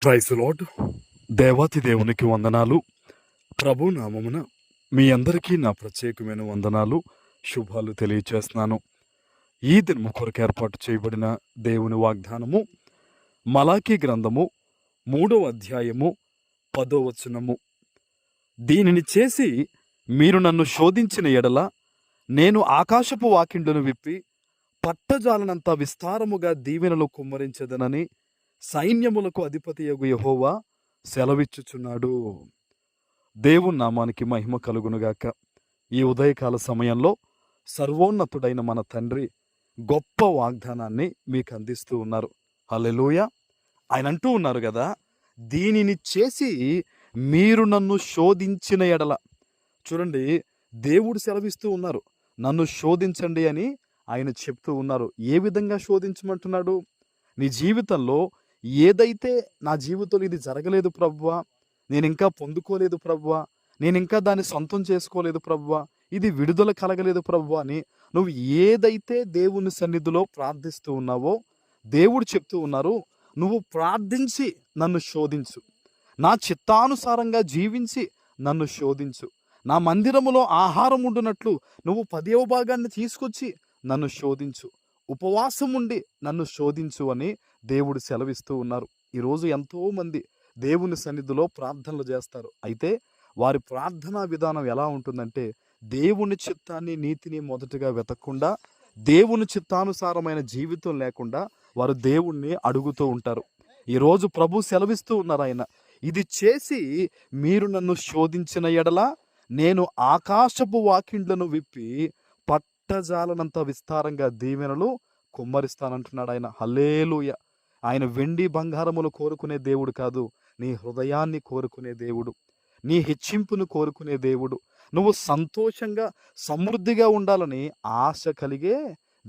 Praise lord. దేవాతి దేవునికి వందనాలు. ప్రభు నామమున మీ అందరికీ నా ప్రత్యేకమైన వందనాలు, శుభాలు తెలియచేస్తున్నాను. ఈ దినము కొరకు ఏర్పాటు చేయబడిన దేవుని వాగ్దానము మలాకీ గ్రంథము 3వ అధ్యాయము 10వ వచనము. దీనిని చేసి మీరు నన్ను శోధించిన ఎడల నేను ఆకాశపు వాకిండ్లను విప్పి పట్టజాలనంత విస్తారముగా దీవెనలు కుమ్మరించదనని సైన్యములకు అధిపతియగు యెహోవా సెలవిచ్చుచున్నాడు. దేవుని నామానికి మహిమ కలుగునుగాక. ఈ ఉదయకాల సమయంలో సర్వోన్నతుడైన మన తండ్రి గొప్ప వాగ్దానాన్ని మీకు అందిస్తూ ఉన్నారు. హల్లెలూయా. ఆయన అంటూ ఉన్నారు కదా, దీనిని చేసి మీరు నన్ను శోధించిన ఎడల. చూడండి, దేవుడు సెలవిస్తూ ఉన్నారు, నన్ను శోధించండి అని ఆయన చెప్తూ ఉన్నారు. ఏ విధంగా శోధించమంటున్నాడు? నీ జీవితంలో ఏదైతే నా జీవితంలో ఇది జరగలేదు ప్రభువా, నేను ఇంకా పొందుకోలేదు ప్రభువా, నేను ఇంకా దాన్ని సొంతం చేసుకోలేదు ప్రభువా, ఇది విడుదల కలగలేదు ప్రభువా అని నువ్వు ఏదైతే దేవుని సన్నిధిలో ప్రార్థిస్తూ ఉన్నావో దేవుడు చెప్తూ ఉన్నారు, నువ్వు ప్రార్థించి నన్ను శోధించు, నా చిత్తానుసారంగా జీవించి నన్ను శోధించు, నా మందిరములో ఆహారం ఉండునట్లు నువ్వు 10వ భాగాన్ని తీసుకొచ్చి నన్ను శోధించు, ఉపవాసం ఉండి నన్ను శోధించు అని దేవుడు సెలవిస్తూ ఉన్నారు. ఈరోజు ఎంతోమంది దేవుని సన్నిధిలో ప్రార్థనలు చేస్తారు. అయితే వారి ప్రార్థనా విధానం ఎలా ఉంటుందంటే, దేవుని చిత్తాన్ని నీతిని మొదటగా వెతకకుండా, దేవుని చిత్తానుసారమైన జీవితం లేకుండా వారు దేవుణ్ణి అడుగుతూ ఉంటారు. ఈరోజు ప్రభు సెలవిస్తూ ఉన్నారు, ఆయన ఇది చేసి మీరు నన్ను శోధించిన ఎడల నేను ఆకాశపు వాకిండ్లను విప్పి పట్టజాలనంత విస్తారంగా దీవెనలు కుమ్మరిస్తానంటున్నాడు ఆయన. హల్లెలూయా. ఆయన వెండి బంగారములు కోరుకునే దేవుడు కాదు, నీ హృదయాన్ని కోరుకునే దేవుడు, నీ హెచ్చింపును కోరుకునే దేవుడు. నువ్వు సంతోషంగా సమృద్ధిగా ఉండాలని ఆశ కలిగే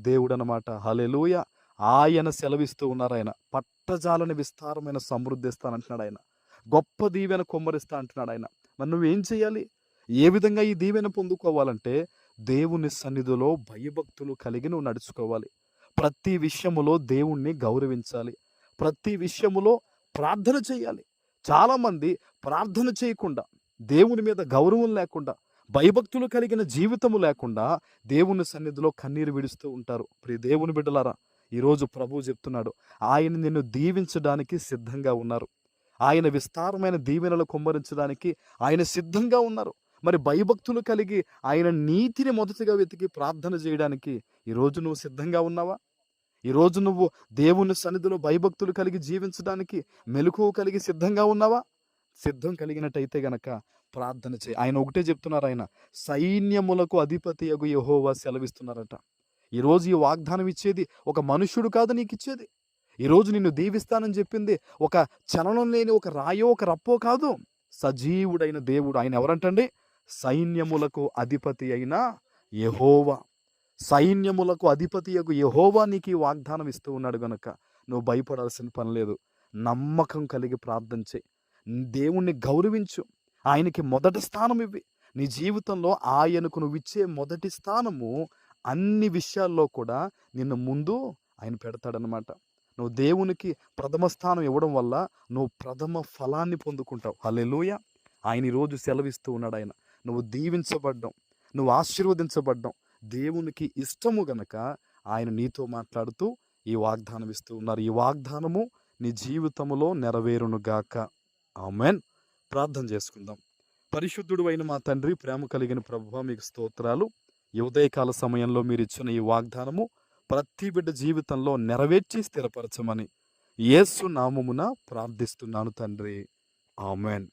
దేవుడు అనమాట. హల్లెలూయా. ఆయన సెలవిస్తూ ఉన్నారు, ఆయన పట్టజాలని విస్తారమైన సమృద్ధి ఇస్తానంటున్నాడు ఆయన. గొప్ప దీవెన కుమ్మరిస్తా అంటున్నాడు ఆయన. మరి నువ్వేం చేయాలి? ఏ విధంగా ఈ దీవెన పొందుకోవాలంటే, దేవుని సన్నిధిలో భయభక్తులు కలిగి నువ్వు నడుచుకోవాలి. ప్రతి విషయములో దేవుణ్ణి గౌరవించాలి. ప్రతి విషయములో ప్రార్థన చేయాలి. చాలామంది ప్రార్థన చేయకుండా, దేవుని మీద గౌరవం లేకుండా, భయభక్తులు కలిగిన జీవితము లేకుండా దేవుని సన్నిధిలో కన్నీరు విడుస్తూ ఉంటారు. ప్రియ దేవుని బిడ్డలారా, ఈరోజు ప్రభువు చెప్తున్నాడు, ఆయన నిన్ను దీవించడానికి సిద్ధంగా ఉన్నారు. ఆయన విస్తారమైన దీవెనలు కుమ్మరించడానికి ఆయన సిద్ధంగా ఉన్నారు. మరి భయభక్తులు కలిగి ఆయన నీతిని మొదటిగా వెతికి ప్రార్థన చేయడానికి ఈరోజు నువ్వు సిద్ధంగా ఉన్నావా? ఈరోజు నువ్వు దేవుని సన్నిధిలో భయభక్తులు కలిగి జీవించడానికి మెలకువ కలిగి సిద్ధంగా ఉన్నావా? సిద్ధం కలిగినట్టయితే గనక ప్రార్థన చేయి. ఆయన ఒకటే చెప్తున్నారు, ఆయన సైన్యములకు అధిపతియగు యెహోవా సెలవిస్తున్నారట. ఈరోజు ఈ వాగ్దానం ఇచ్చేది ఒక మనుష్యుడు కాదు నీకు ఇచ్చేది. ఈరోజు నిన్ను దీవిస్తానని చెప్పింది ఒక చలనం లేని ఒక రాయో ఒక రప్పో కాదు, సజీవుడైన దేవుడు. ఆయన ఎవరంటండి? సైన్యములకు అధిపతి అయిన యెహోవా. సైన్యములకు అధిపతియగు యెహోవా నీకు ఈ వాగ్దానం ఇస్తూ ఉన్నాడు గనుక నువ్వు భయపడాల్సిన పని లేదు. నమ్మకం కలిగి ప్రార్థన చేయి. దేవుణ్ణి గౌరవించు. ఆయనకి మొదటి స్థానం ఇవ్వి. నీ జీవితంలో ఆయనకు నువ్వు ఇచ్చే మొదటి స్థానము అన్ని విషయాల్లో కూడా నిన్ను ముందు ఆయన పెడతాడనమాట. నువ్వు దేవునికి ప్రథమ స్థానం ఇవ్వడం వల్ల నువ్వు ప్రథమ ఫలాన్ని పొందుకుంటావు. హల్లెలూయా. ఆయన ఈరోజు సెలవిస్తూ ఉన్నాడు, ఆయన నువ్వు దీవించబడ్డం, నువ్వు ఆశీర్వదించబడ్డం దేవునికి ఇష్టము గనక ఆయన నీతో మాట్లాడుతూ ఈ వాగ్దానం ఇస్తూ ఉన్నారు. ఈ వాగ్దానము నీ జీవితంలో నెరవేరునుగాక. ఆమేన్. ప్రార్థన చేసుకుందాం. పరిశుద్ధుడు అయిన మా తండ్రి, ప్రేమ కలిగిన ప్రభువా, మీకు స్తోత్రాలు. ఈ ఉదయకాల సమయంలో మీరు ఇచ్చిన ఈ వాగ్దానము ప్రతి బిడ్డ జీవితంలో నెరవేర్చి స్థిరపరచమని యేసు నామమున ప్రార్థిస్తున్నాను తండ్రి. ఆమేన్.